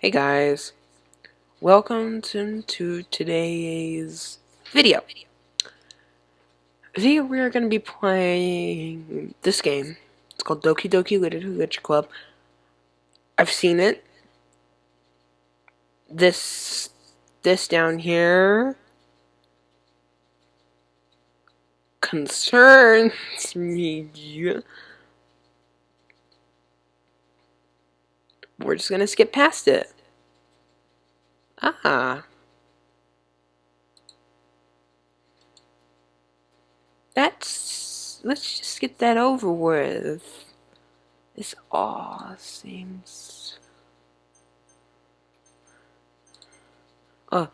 Hey guys, welcome to today's video. We're going to be playing this game. It's called Doki Doki Literature Club. I've seen it. This down here concerns me. We're just going to skip past it. Ah. Let's just get that over with. This all seems... Oh,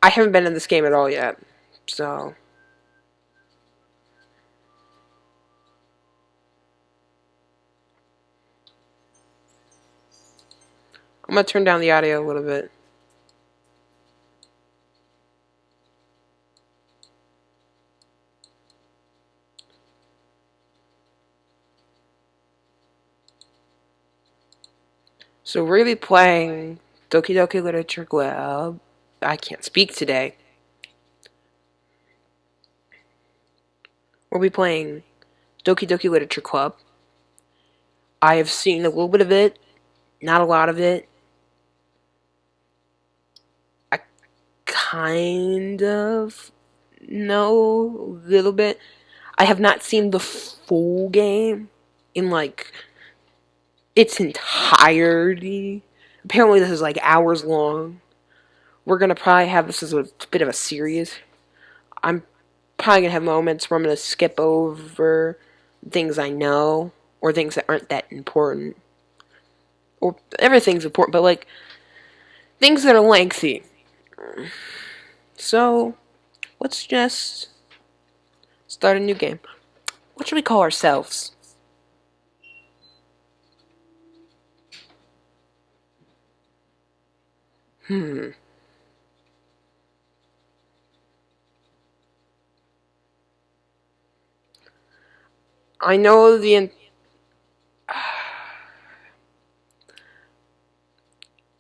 I haven't been in this game at all yet, so... I'm going to turn down the audio a little bit. So we're really playing Doki Doki Literature Club. I can't speak today. We'll be playing Doki Doki Literature Club. I have seen a little bit of it, not a lot of it. I kind of know a little bit. I have not seen the full game in like its entirety. Apparently this is like hours long. We're gonna probably have this as a bit of a series. I'm probably gonna have moments where I'm gonna skip over things I know or things that aren't that important. Or everything's important, but like things that are lengthy. So let's just start a new game. What should we call ourselves? I know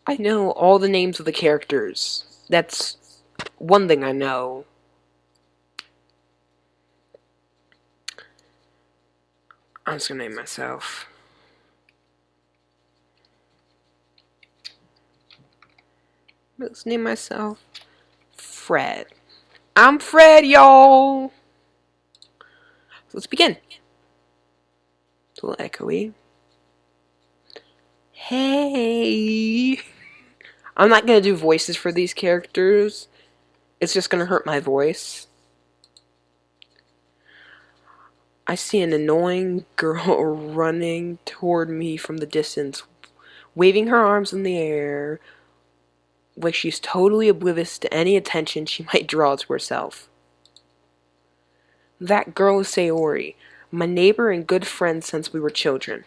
I know all the names of the characters. That's one thing I know. I'm just gonna name myself. Let's name myself Fred. I'm Fred, y'all! So let's begin. It's a little echoey. Hey! I'm not gonna do voices for these characters. It's just gonna hurt my voice. I see an annoying girl running toward me from the distance, waving her arms in the air like she's totally oblivious to any attention she might draw to herself. That girl is Sayori, my neighbor and good friend since we were children.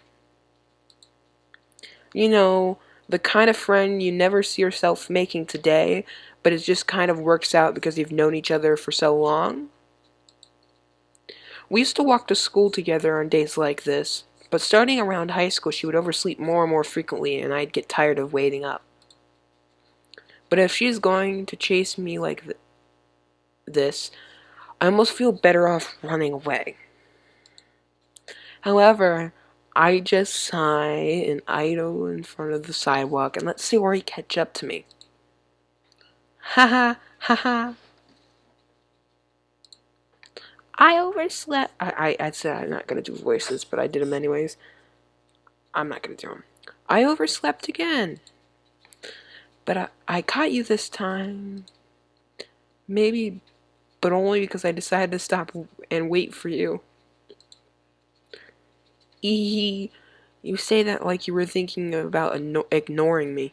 You know, the kind of friend you never see yourself making today, but it just kind of works out because you've known each other for so long. We used to walk to school together on days like this, but starting around high school she would oversleep more and more frequently and I'd get tired of waiting up. But if she's going to chase me like this, I almost feel better off running away. However, I just sigh and idle in front of the sidewalk and let Sayori catch up to me. Ha ha. I overslept. I said I'm not going to do voices, but I did them anyways. I'm not going to do them. I overslept again. But I caught you this time. Maybe, but only because I decided to stop and wait for you. Eehee. You say that like you were thinking about ignoring me.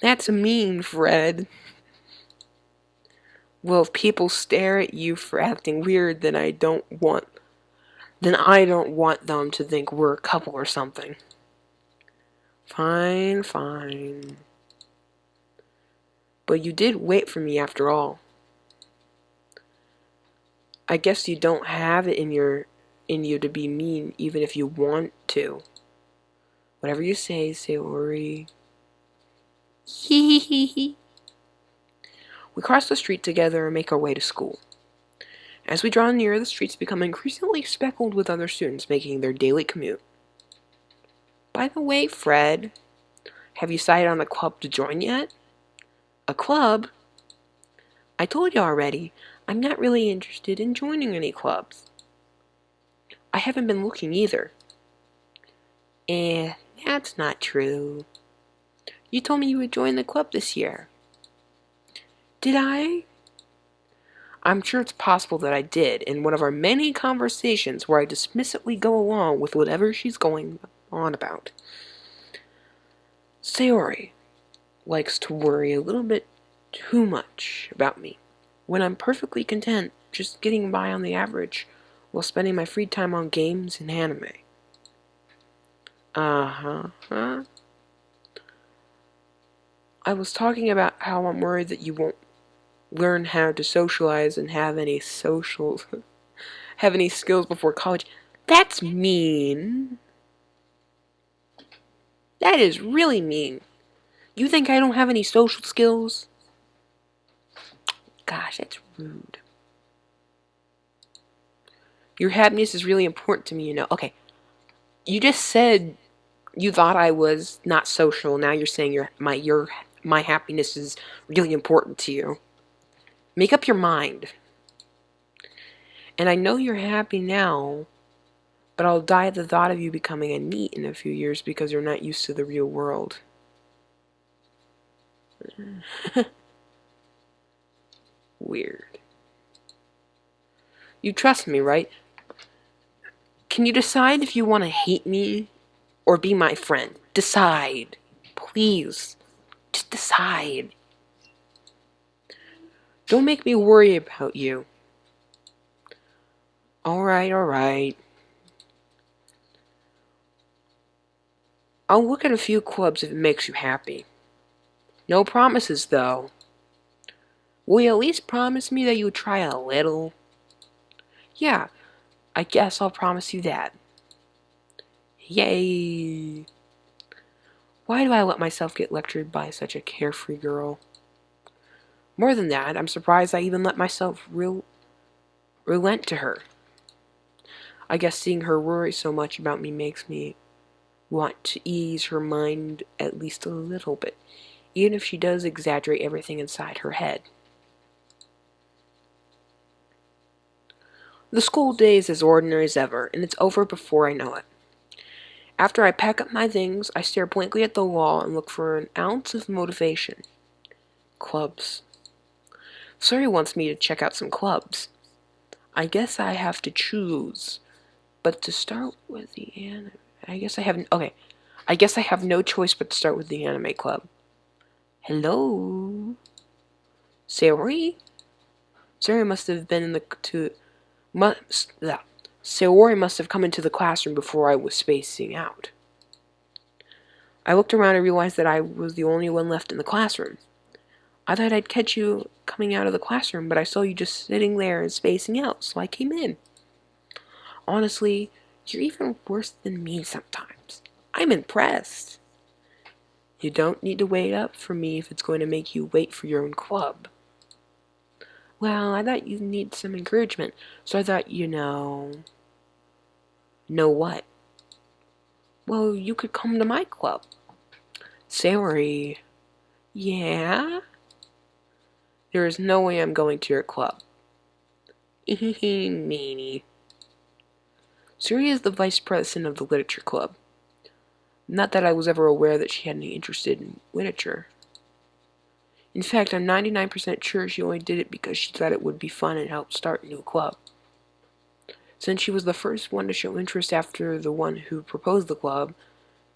That's mean, Fred. Well, if people stare at you for acting weird, then I don't want them to think we're a couple or something. Fine. But you did wait for me after all. I guess you don't have it in you to be mean even if you want to. Whatever you say, Sayori. Hee hee hee hee. We cross the street together and make our way to school. As we draw near, the streets become increasingly speckled with other students making their daily commute. By the way, Fred, have you decided on a club to join yet? A club? I told you already, I'm not really interested in joining any clubs. I haven't been looking either. That's not true. You told me you would join the club this year. Did I? I'm sure it's possible that I did in one of our many conversations where I dismissively go along with whatever she's going on about. Sayori likes to worry a little bit too much about me, when I'm perfectly content just getting by on the average while spending my free time on games and anime. Huh? I was talking about how I'm worried that you won't learn how to socialize and have any have any skills before college. That's mean. That is really mean. You think I don't have any social skills? Gosh, that's rude. Your happiness is really important to me, you know. Okay, you just said you thought I was not social. Now you're saying my happiness is really important to you. Make up your mind. And I know you're happy now, but I'll die at the thought of you becoming a NEET in a few years because you're not used to the real world. Weird. You trust me, right? Can you decide if you want to hate me or be my friend? Decide. Please. Just decide. Don't make me worry about you. Alright. I'll look at a few clubs if it makes you happy. No promises, though. Will you at least promise me that you'll try a little? Yeah, I guess I'll promise you that. Yay! Why do I let myself get lectured by such a carefree girl? More than that, I'm surprised I even let myself relent to her. I guess seeing her worry so much about me makes me want to ease her mind at least a little bit, even if she does exaggerate everything inside her head. The school day is as ordinary as ever, and it's over before I know it. After I pack up my things, I stare blankly at the wall and look for an ounce of motivation. Clubs. Sayori wants me to check out some clubs. I guess I have to choose. But to start with the anime... I guess I have no choice but to start with the anime club. Hello? Sayori? Sayori must have been in the... Sayori must have come into the classroom before I was spacing out. I looked around and realized that I was the only one left in the classroom. I thought I'd catch you coming out of the classroom, but I saw you just sitting there and spacing out, so I came in. Honestly, you're even worse than me sometimes. I'm impressed. You don't need to wait up for me if it's going to make you wait for your own club. Well, I thought you'd need some encouragement, so I thought, Know what? Well, you could come to my club. Sayori. Yeah? There is no way I'm going to your club. Meanie. Sayori is the vice president of the literature club. Not that I was ever aware that she had any interest in literature. In fact, I'm 99% sure she only did it because she thought it would be fun and help start a new club. Since she was the first one to show interest after the one who proposed the club,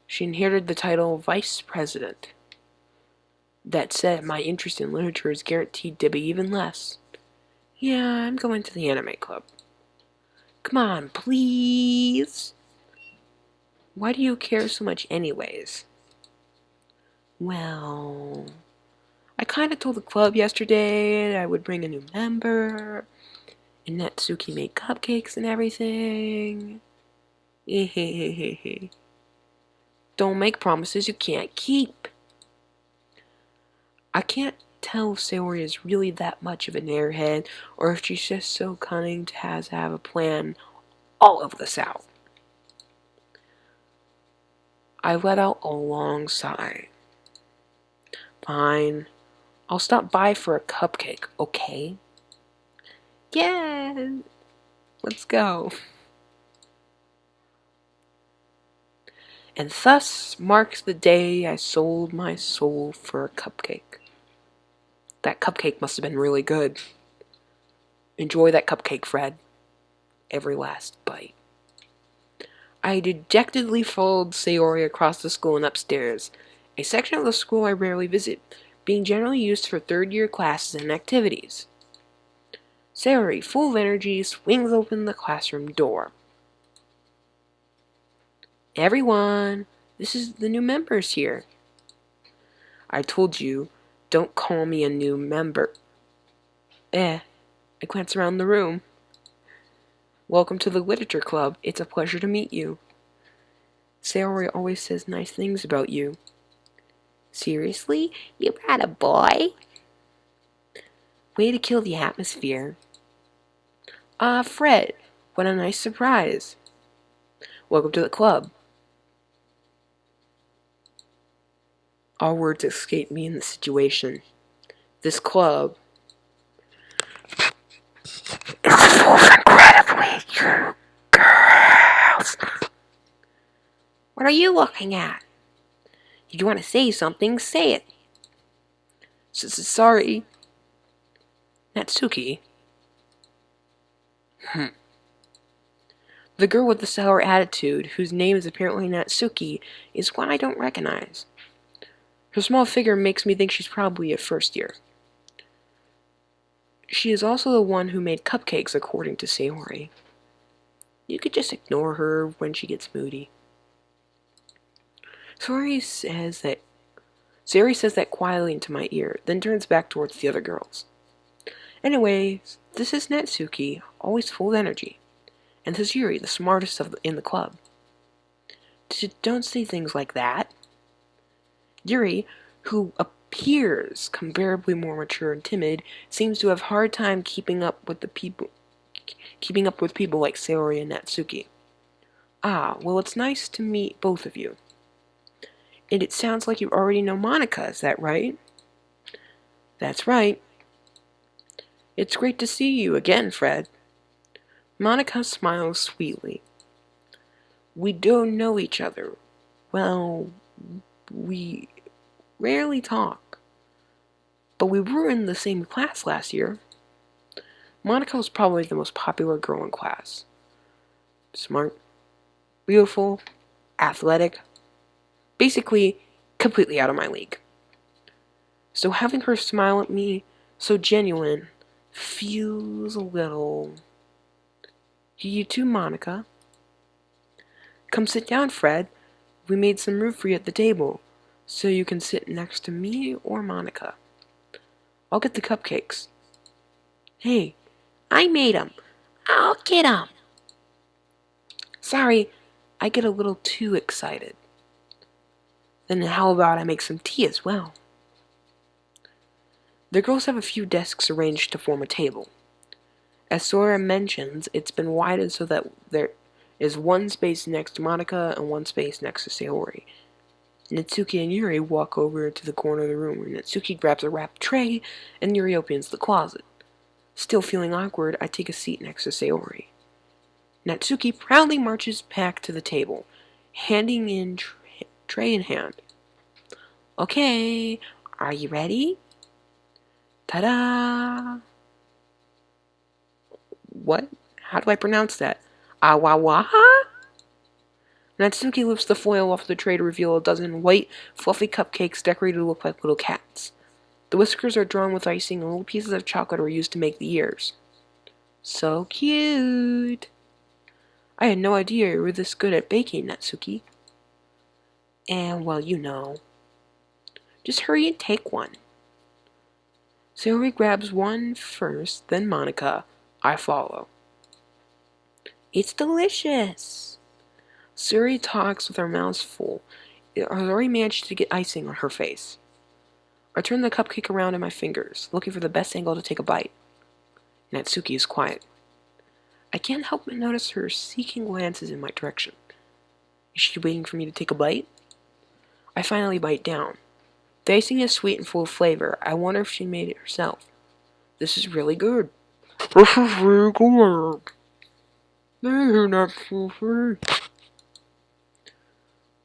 she inherited the title Vice President. That said, my interest in literature is guaranteed to be even less. Yeah, I'm going to the anime club. Come on, please. Why do you care so much anyways? Well, I kind of told the club yesterday I would bring a new member, and Natsuki made cupcakes and everything. Don't make promises you can't keep. I can't tell if Sayori is really that much of an airhead, or if she's just so cunning to have a plan all over the South. I let out a long sigh. Fine. I'll stop by for a cupcake, okay? Yeah, let's go. And thus marks the day I sold my soul for a cupcake. That cupcake must have been really good. Enjoy that cupcake, Fred. Every last bite. I dejectedly followed Sayori across the school and upstairs, a section of the school I rarely visit, being generally used for third-year classes and activities. Sayori, full of energy, swings open the classroom door. Everyone, this is the new members here. I told you, don't call me a new member. I glance around the room. Welcome to the Literature Club. It's a pleasure to meet you. Sayori always says nice things about you. Seriously? You brought a boy? Way to kill the atmosphere. Fred, what a nice surprise. Welcome to the club. All words escape me in this situation. This club is full of incredibly cute girls. What are you looking at? If you want to say something, say it. Sorry. Natsuki. The girl with the sour attitude, whose name is apparently Natsuki, is one I don't recognize. Her small figure makes me think she's probably a first year. She is also the one who made cupcakes, according to Sayori. You could just ignore her when she gets moody. Sayori says that quietly into my ear, then turns back towards the other girls. Anyways, this is Natsuki, always full of energy. And this is Yuri, the smartest in the club. Don't say things like that. Yuri, who appears comparably more mature and timid, seems to have a hard time keeping up with people like Sayori and Natsuki. Well, it's nice to meet both of you. And it sounds like you already know Monika, is that right? That's right. It's great to see you again, Fred. Monika smiles sweetly. We don't know each other. Well, we rarely talk. But we were in the same class last year. Monika was probably the most popular girl in class. Smart, beautiful, athletic, basically completely out of my league. So having her smile at me, so genuine, feels a little... You too, Monika. Come sit down, Fred. We made some room for you at the table, so you can sit next to me or Monika. I'll get the cupcakes. Hey, I made 'em. I'll get 'em. Sorry, I get a little too excited. Then how about I make some tea as well? The girls have a few desks arranged to form a table. As Sora mentions, it's been widened so that there is one space next to Monika and one space next to Sayori. Natsuki and Yuri walk over to the corner of the room where Natsuki grabs a wrapped tray and Yuri opens the closet. Still feeling awkward, I take a seat next to Sayori. Natsuki proudly marches back to the table, handing in tray in hand. Okay, are you ready? Ta-da! What? How do I pronounce that? Awawaha? Natsuki lifts the foil off the tray to reveal a dozen white, fluffy cupcakes decorated to look like little cats. The whiskers are drawn with icing and little pieces of chocolate are used to make the ears. So cute! I had no idea you were this good at baking, Natsuki. And, well, you know. Just hurry and take one. Sayori grabs one first, then Monika. I follow. It's delicious! Sayori talks with her mouth full. It has already managed to get icing on her face. I turn the cupcake around in my fingers, looking for the best angle to take a bite. Natsuki is quiet. I can't help but notice her seeking glances in my direction. Is she waiting for me to take a bite? I finally bite down. The icing is sweet and full of flavor. I wonder if she made it herself. This is really good. This is really good.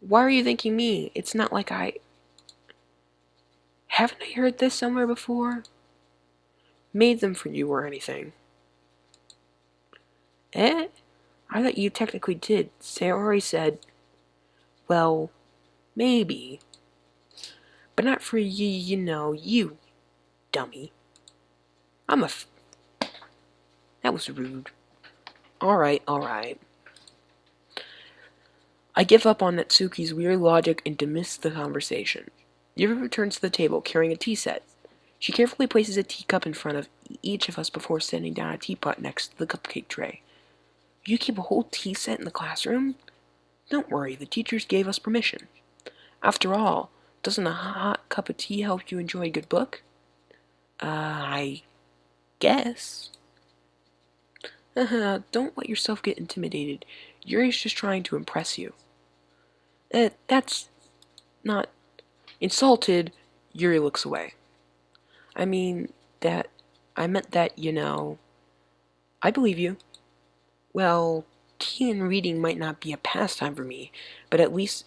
Why are you thanking me? It's not like I... Haven't I heard this somewhere before? Made them for you or anything. Eh? I thought you technically did. Sayori said, well, maybe. But not for you, you dummy. That was rude. Alright. I give up on Natsuki's weird logic and dismiss the conversation. Yuri returns to the table, carrying a tea set. She carefully places a teacup in front of each of us before setting down a teapot next to the cupcake tray. You keep a whole tea set in the classroom? Don't worry, the teachers gave us permission. After all, doesn't a hot cup of tea help you enjoy a good book? I guess. Don't let yourself get intimidated. Yuri's just trying to impress you. That's not... Insulted, Yuri looks away. I meant that, I believe you. Well, tea and reading might not be a pastime for me, but I at least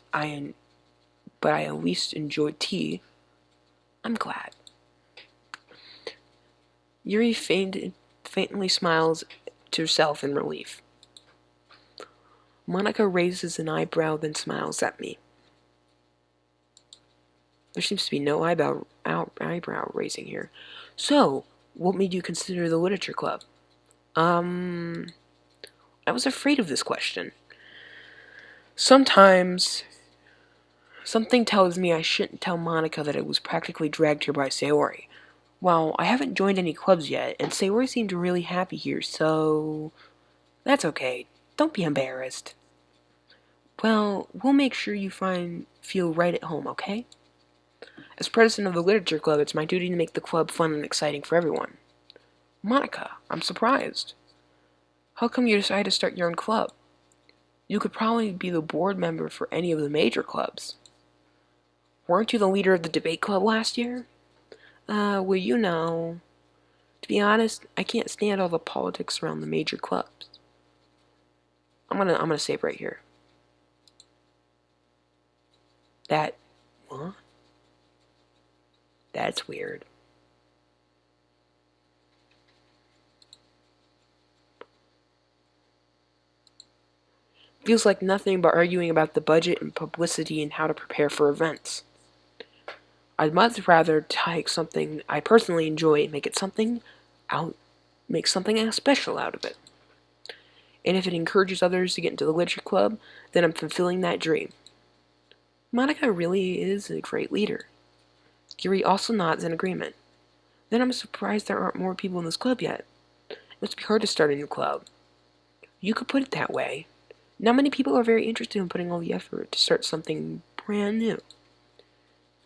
enjoy tea. I'm glad. Yuri faintly smiles to herself in relief. Monika raises an eyebrow, then smiles at me. There seems to be no eyebrow raising here. So, what made you consider the literature club? I was afraid of this question. Sometimes, something tells me I shouldn't tell Monika that it was practically dragged here by Sayori. Well, I haven't joined any clubs yet, and Sayori seemed really happy here, so... That's okay. Don't be embarrassed. Well, we'll make sure you feel right at home, okay? As president of the literature club, it's my duty to make the club fun and exciting for everyone. Monika, I'm surprised. How come you decided to start your own club? You could probably be the board member for any of the major clubs. Weren't you the leader of the debate club last year? Well, to be honest, I can't stand all the politics around the major clubs. I'm gonna save right here. What? That's weird. Feels like nothing but arguing about the budget and publicity and how to prepare for events. I'd much rather take something I personally enjoy and make something special out of it. And if it encourages others to get into the literature club, then I'm fulfilling that dream. Monika really is a great leader. Yuri also nods in agreement. Then I'm surprised there aren't more people in this club yet. It must be hard to start a new club. You could put it that way. Not many people are very interested in putting all the effort to start something brand new.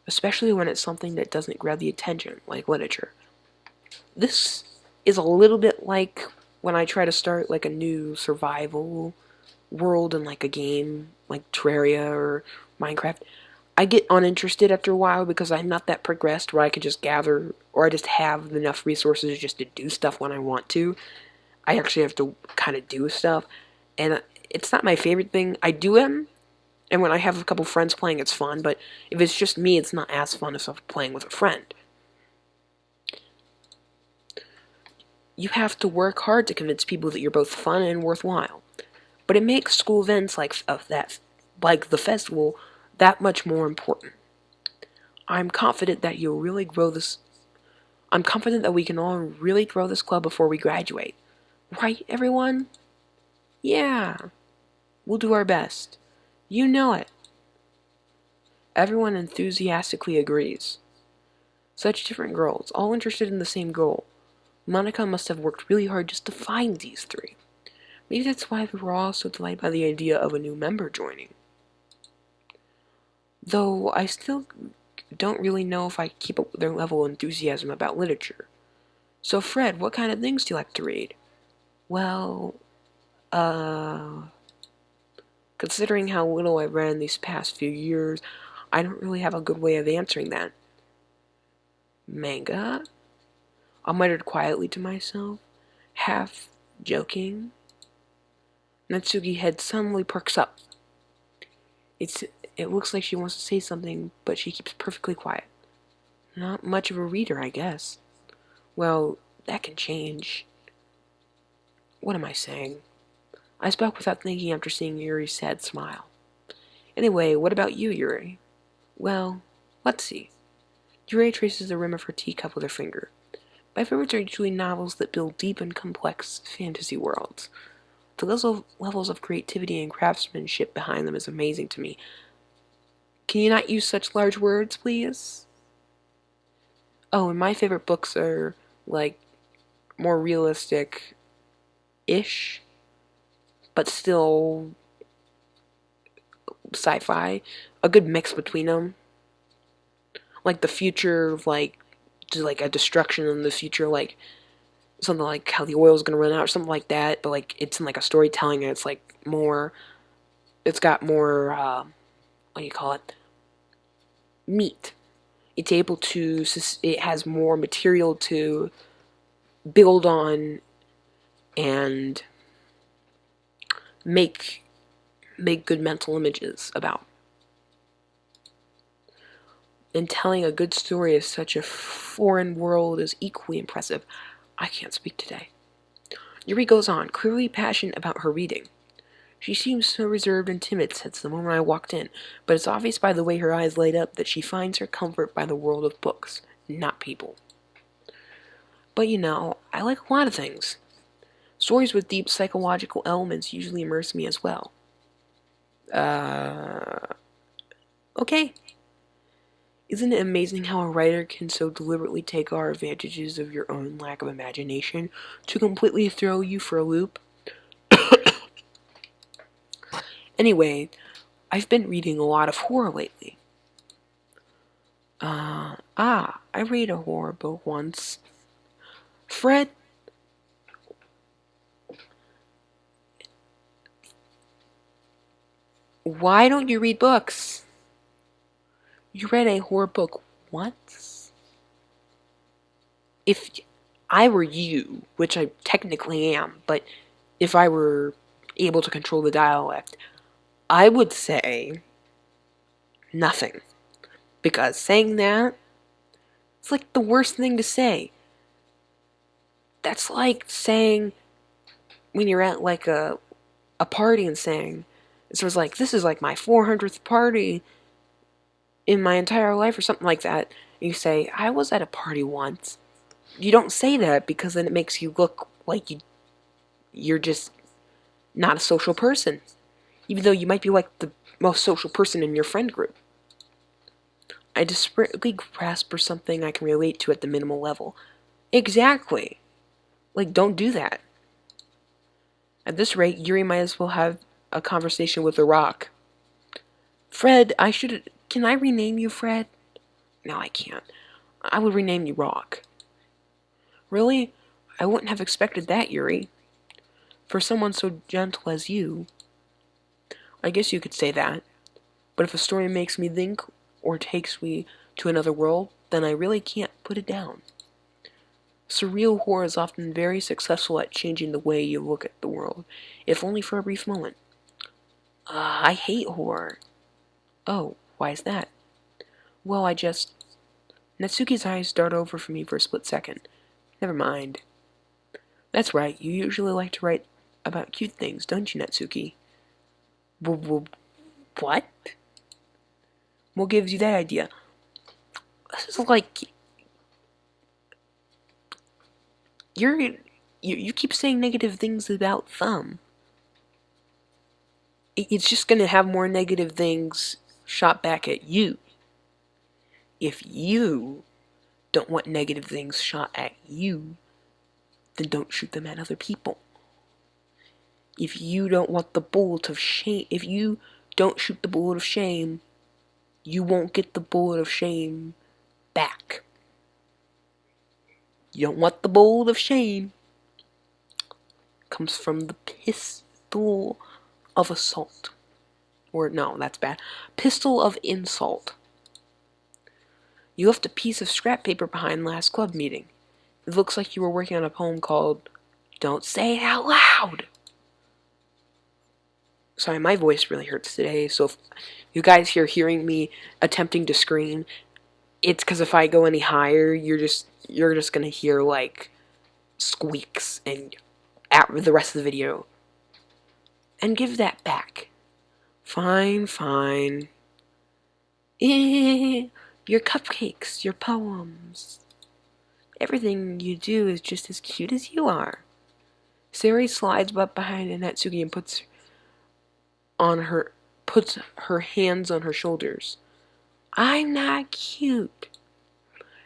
Especially when it's something that doesn't grab the attention, like literature. This is a little bit like when I try to start like a new survival world in like a game, like Terraria or Minecraft. I get uninterested after a while because I'm not that progressed where I can just gather or I just have enough resources just to do stuff when I want to. I actually have to kind of do stuff, and it's not my favorite thing. I do them, and when I have a couple friends playing, it's fun, but if it's just me, it's not as fun as if I'm playing with a friend. You have to work hard to convince people that you're both fun and worthwhile. But it makes school events like the festival that much more important. I'm confident that we can all really grow this club before we graduate. Right, everyone? Yeah. We'll do our best. You know it. Everyone enthusiastically agrees. Such different girls, all interested in the same goal. Monika must have worked really hard just to find these three. Maybe that's why we were all so delighted by the idea of a new member joining. Though I still don't really know if I keep up with their level of enthusiasm about literature. So, Fred, what kind of things do you like to read? Well, uh, considering how little I've read in these past few years, I don't really have a good way of answering that. Manga? I muttered quietly to myself, half joking. Natsuki's head suddenly perks up. It's, it looks like she wants to say something, but she keeps perfectly quiet. Not much of a reader, I guess. Well, that can change. What am I saying? I spoke without thinking after seeing Yuri's sad smile. Anyway, what about you, Yuri? Well, let's see. Yuri traces the rim of her teacup with her finger. My favorites are usually novels that build deep and complex fantasy worlds. The levels of creativity and craftsmanship behind them is amazing to me. Can you not use such large words, please? Oh, and my favorite books are, like, more realistic-ish, but still sci-fi. A good mix between them. Like the future, like, just like a destruction in the future, like something like how the oil's gonna run out or something like that, but like it's in like a storytelling and it's like more, it's got more, what do you call it? Meat. It's able to, it has more material to build on and make good mental images about. And telling a good story of such a foreign world is equally impressive. I can't speak today. Yuri goes on, clearly passionate about her reading. She seems so reserved and timid since the moment I walked in, but it's obvious by the way her eyes light up that she finds her comfort by the world of books, not people. But you know, I like a lot of things. Stories with deep psychological elements usually immerse me as well. Okay. Isn't it amazing how a writer can so deliberately take our advantages of your own lack of imagination to completely throw you for a loop? Anyway, I've been reading a lot of horror lately. I read a horror book once. Fred, why don't you read books? You read a horror book once? If I were you, which I technically am, but if I were able to control the dialect, I would say nothing. Because saying that, it's like the worst thing to say. That's like saying when you're at like a party and saying, it's sort of like, this is like my 400th party in my entire life or something like that. And you say, I was at a party once. You don't say that because then it makes you look like you're just not a social person. Even though you might be like the most social person in your friend group. I desperately grasp for something I can relate to at the minimal level. Exactly. Like, don't do that. At this rate, Yuri might as well have a conversation with a rock. Fred, can I rename you Fred? No, I can't. I would rename you Rock. Really? I wouldn't have expected that, Yuri. For someone so gentle as you. I guess you could say that. But if a story makes me think or takes me to another world, then I really can't put it down. Surreal horror is often very successful at changing the way you look at the world, if only for a brief moment. I hate horror. Oh, why is that? Well, Natsuki's eyes dart over for me for a split second. Never mind. That's right, you usually like to write about cute things, don't you, Natsuki? What? What gives you that idea? This is like... You keep saying negative things about them. It's just gonna have more negative things shot back at you. If you don't want negative things shot at you, then don't shoot them at other people. If you don't want the bullet of shame, if you don't shoot the bullet of shame, you won't get the bullet of shame back. You don't want the bullet of shame. Comes from the pistol of assault. Or no, that's bad. Pistol of insult. You left a piece of scrap paper behind last club meeting. It looks like you were working on a poem called Don't Say It Out Loud. Sorry, my voice really hurts today, so if you guys hearing me attempting to scream, it's because if I go any higher, you're just gonna hear like squeaks and at the rest of the video. And give that back. Fine, fine. Your cupcakes, your poems. Everything you do is just as cute as you are. Sayori slides up behind Natsuki and puts her hands on her shoulders. I'm not cute.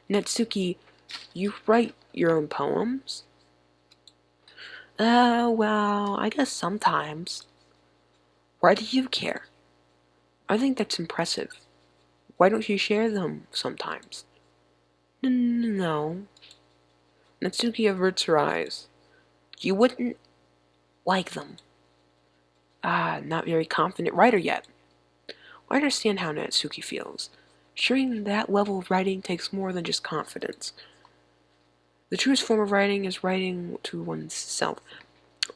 Natsuki, you write your own poems? Well, I guess sometimes. Why do you care? I think that's impressive. Why don't you share them sometimes? No. Natsuki averts her eyes. You wouldn't like them. Not very confident writer yet. I understand how Natsuki feels. Sharing that level of writing takes more than just confidence. The truest form of writing is writing to oneself.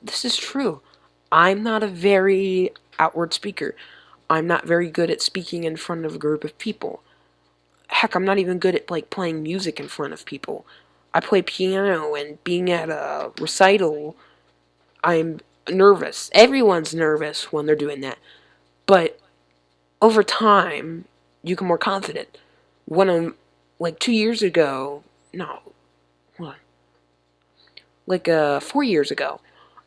This is true. I'm not a very outward speaker. I'm not very good at speaking in front of a group of people. Heck, I'm not even good at playing music in front of people. I play piano, and being at a recital, I'm nervous. Everyone's nervous when they're doing that. But over time, you get more confident. When I'm 2 years ago, no, what? 4 years ago,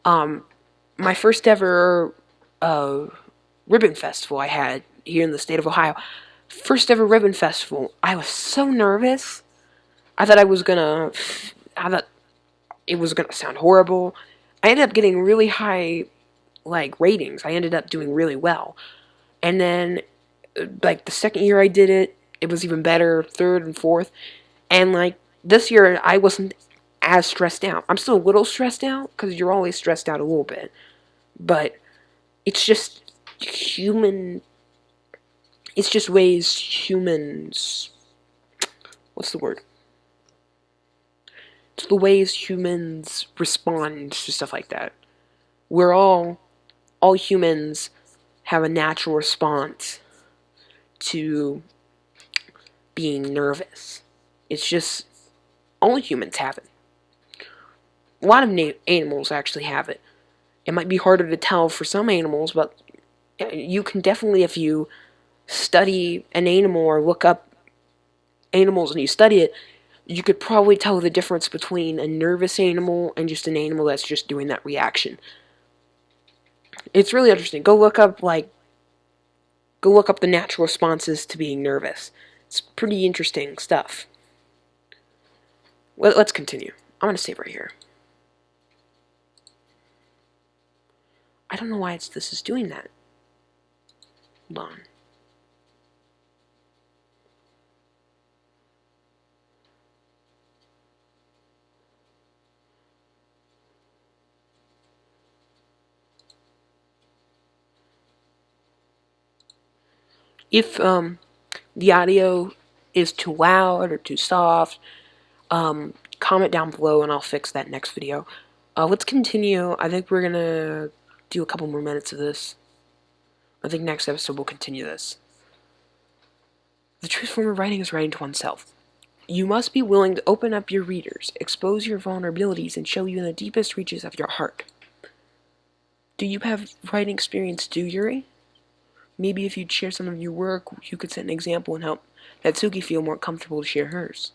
my first ever ribbon festival I had here in the state of Ohio. First ever ribbon festival. I was so nervous. I thought it was gonna sound horrible. I ended up getting really high ratings. I ended up doing really well. And then the second year I did it, it was even better, third and fourth. And this year I wasn't as stressed out. I'm still a little stressed out because you're always stressed out a little bit. But it's just human. It's just ways humans. What's the word? It's the ways humans respond to stuff like that. We're all humans have a natural response to being nervous. It's just all humans have it. A lot of animals actually have it. It might be harder to tell for some animals, but you can definitely, if you study an animal or look up animals and you study it, you could probably tell the difference between a nervous animal and just an animal that's just doing that reaction. It's really interesting. Go look up the natural responses to being nervous. It's pretty interesting stuff. Well, let's continue. I'm going to save right here. I don't know why this is doing that. Hold on. If the audio is too loud or too soft, comment down below and I'll fix that next video. Let's continue. I think we're gonna do a couple more minutes of this. I think next episode we'll continue this. The truest form of writing is writing to oneself. You must be willing to open up your readers, expose your vulnerabilities, and show you in the deepest reaches of your heart. Do you have writing experience too, Yuri? Maybe if you'd share some of your work, you could set an example and help Natsuki feel more comfortable to share hers.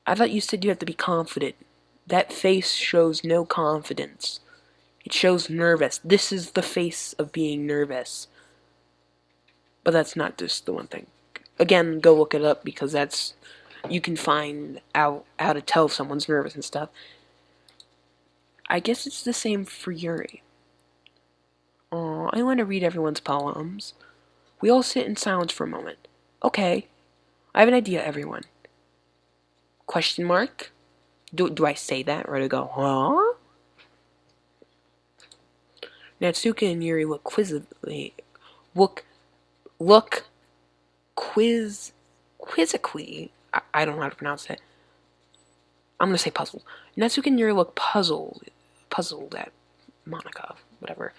I thought you said you have to be confident. That face shows no confidence. It shows nervous. This is the face of being nervous. But that's not just the one thing. Again, go look it up because you can find out how to tell if someone's nervous and stuff. I guess it's the same for Yuri. I want to read everyone's poems. We all sit in silence for a moment. Okay, I have an idea, everyone. Question mark? Do I say that or do I go, huh? Natsuki and Yuri look look quizzically. I don't know how to pronounce it. I'm gonna say puzzled. Natsuki and Yuri look puzzled at Monika, whatever.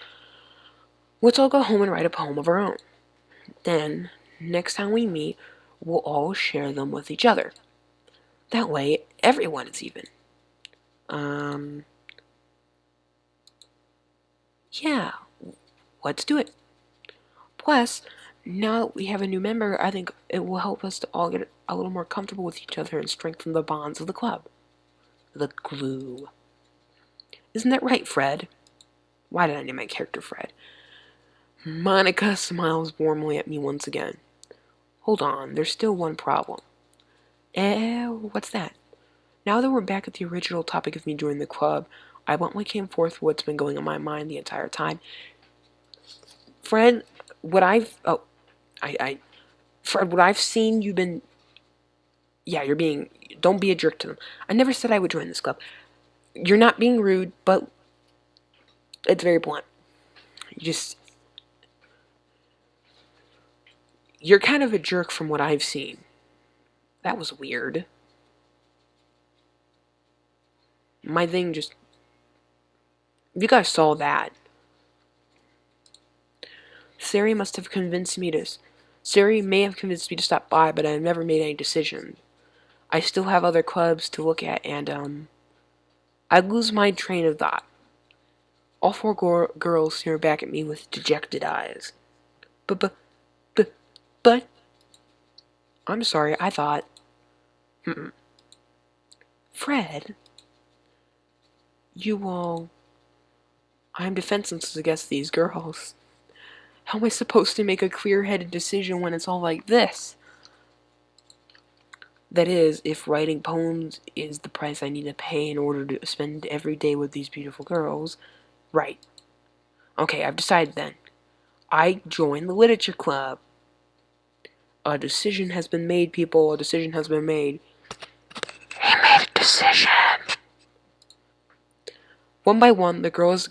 Let's all go home and write a poem of our own. Then, next time we meet, we'll all share them with each other. That way, everyone is even. Yeah, let's do it. Plus, now that we have a new member, I think it will help us to all get a little more comfortable with each other and strengthen the bonds of the club. The glue. Isn't that right, Fred? Why did I name my character Fred? Monika smiles warmly at me once again. Hold on, there's still one problem. What's that? Now that we're back at the original topic of me joining the club, I bluntly came forth with what's been going on my mind the entire time. Fred, Fred, what I've seen, you're being, don't be a jerk to them. I never said I would join this club. You're not being rude, but it's very blunt. You're kind of a jerk from what I've seen. That was weird. My thing just, you guys saw that. Sayori may have convinced me to stop by, but I've never made any decision. I still have other clubs to look at, and, I lose my train of thought. All four girls stare back at me with dejected eyes. But, I'm sorry, I thought. Fred, I'm defenseless against these girls. How am I supposed to make a clear-headed decision when it's all like this? That is, if writing poems is the price I need to pay in order to spend every day with these beautiful girls. Right. Okay, I've decided then. I join the literature club. A decision has been made, people. A decision has been made. He made a decision. One by one, the girls'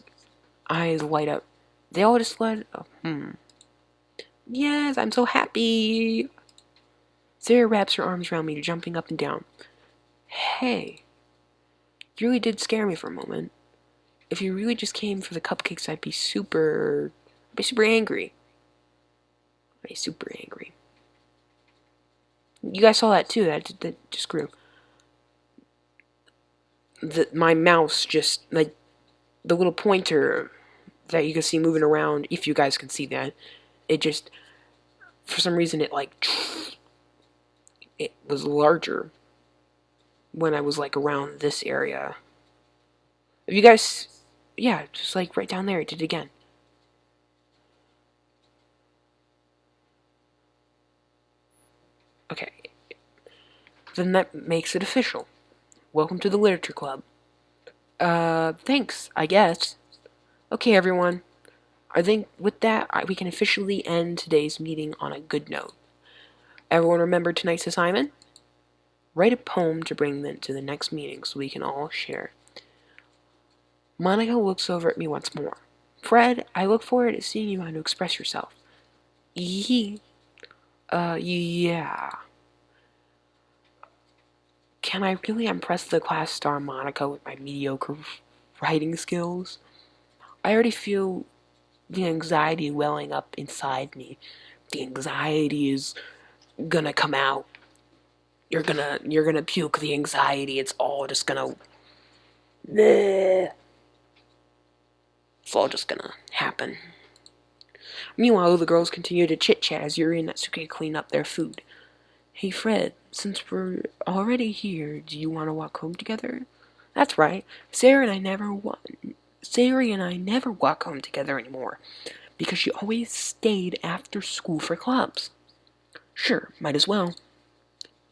eyes light up. They all just let, Yes, I'm so happy. Sarah wraps her arms around me, jumping up and down. Hey, you really did scare me for a moment. If you really just came for the cupcakes, I'd be super angry. I'd be super angry. You guys saw that too. That just grew. My mouse just, like, the little pointer that you can see moving around, if you guys can see that, it just, for some reason, it was larger when I was, like, around this area. If you guys, yeah, just, like, right down there, it did it again. Okay. Then that makes it official. Welcome to the Literature Club. Thanks, I guess. Okay, everyone. I think with that, we can officially end today's meeting on a good note. Everyone remember tonight's assignment? Write a poem to bring them to the next meeting so we can all share. Monika looks over at me once more. Fred, I look forward to seeing you how to express yourself. Yeah. Can I really impress the class star Monika with my mediocre writing skills? I already feel the anxiety welling up inside me. The anxiety is gonna come out. You're gonna puke the anxiety. It's all just gonna... It's all just gonna happen. Meanwhile, the girls continue to chit-chat as Yuri and Natsuki clean up their food. Hey Fred, since we're already here, do you want to walk home together? That's right. Sayori and I never walk home together anymore, because she always stayed after school for clubs. Sure, might as well.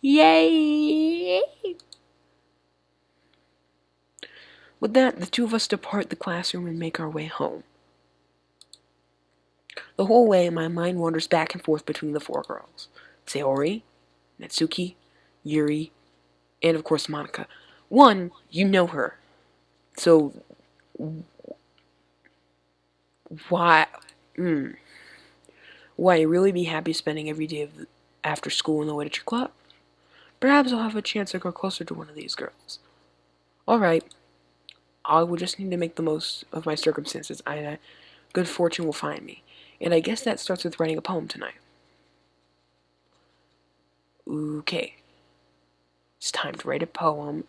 Yay! With that, the two of us depart the classroom and make our way home. The whole way, my mind wanders back and forth between the four girls. Sayori, Natsuki, Yuri, and of course Monika. One, you know her. So, why... Why, you really be happy spending every day after school in the literature club? Perhaps I'll have a chance to grow closer to one of these girls. Alright, I will just need to make the most of my circumstances. Good fortune will find me. And I guess that starts with writing a poem tonight. Okay. It's time to write a poem.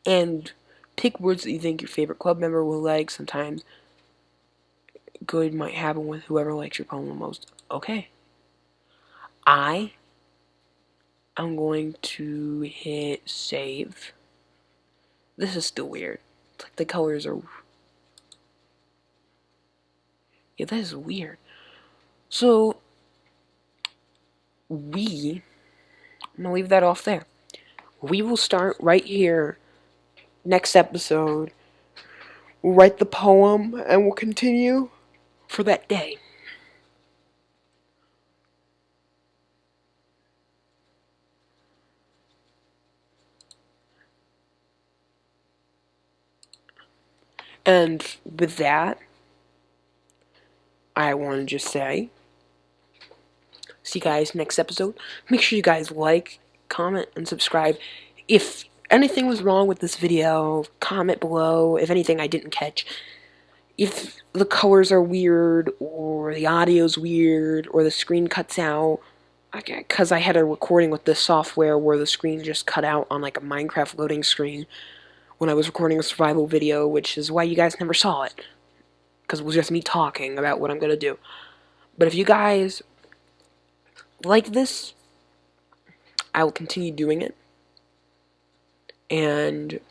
And pick words that you think your favorite club member will like. Sometimes good might happen with whoever likes your poem the most. Okay. I'm going to hit save. This is still weird. It's like the colors are... Yeah, that is weird. So, I'm going to leave that off there. We will start right here next episode. We'll write the poem and we'll continue for that day. And with that, I want to just say, see you guys next episode. Make sure you guys like, comment, and subscribe. If anything was wrong with this video, comment below. If anything I didn't catch. If the colors are weird, or the audio's weird, or the screen cuts out, because I had a recording with this software where the screen just cut out on like a Minecraft loading screen when I was recording a survival video, which is why you guys never saw it, because it was just me talking about what I'm going to do. But if you guys like this, I will continue doing it, and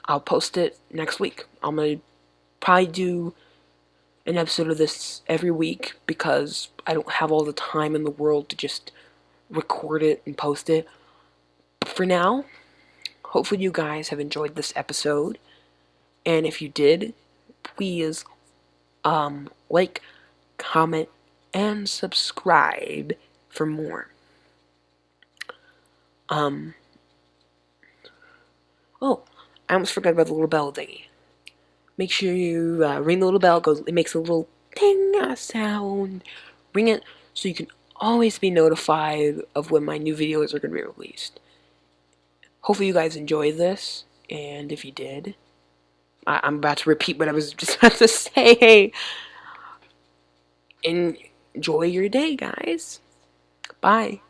I'll post it next week. I'm going to probably do an episode of this every week because I don't have all the time in the world to just record it and post it. But for now, hopefully you guys have enjoyed this episode, and if you did, please like, comment, and subscribe for more. Oh, I almost forgot about the little bell thingy. Make sure you ring the little bell. It makes a little ding sound. Ring it so you can always be notified of when my new videos are going to be released. Hopefully you guys enjoyed this, and if you did, I'm about to repeat what I was just about to say. Enjoy your day, guys. Bye.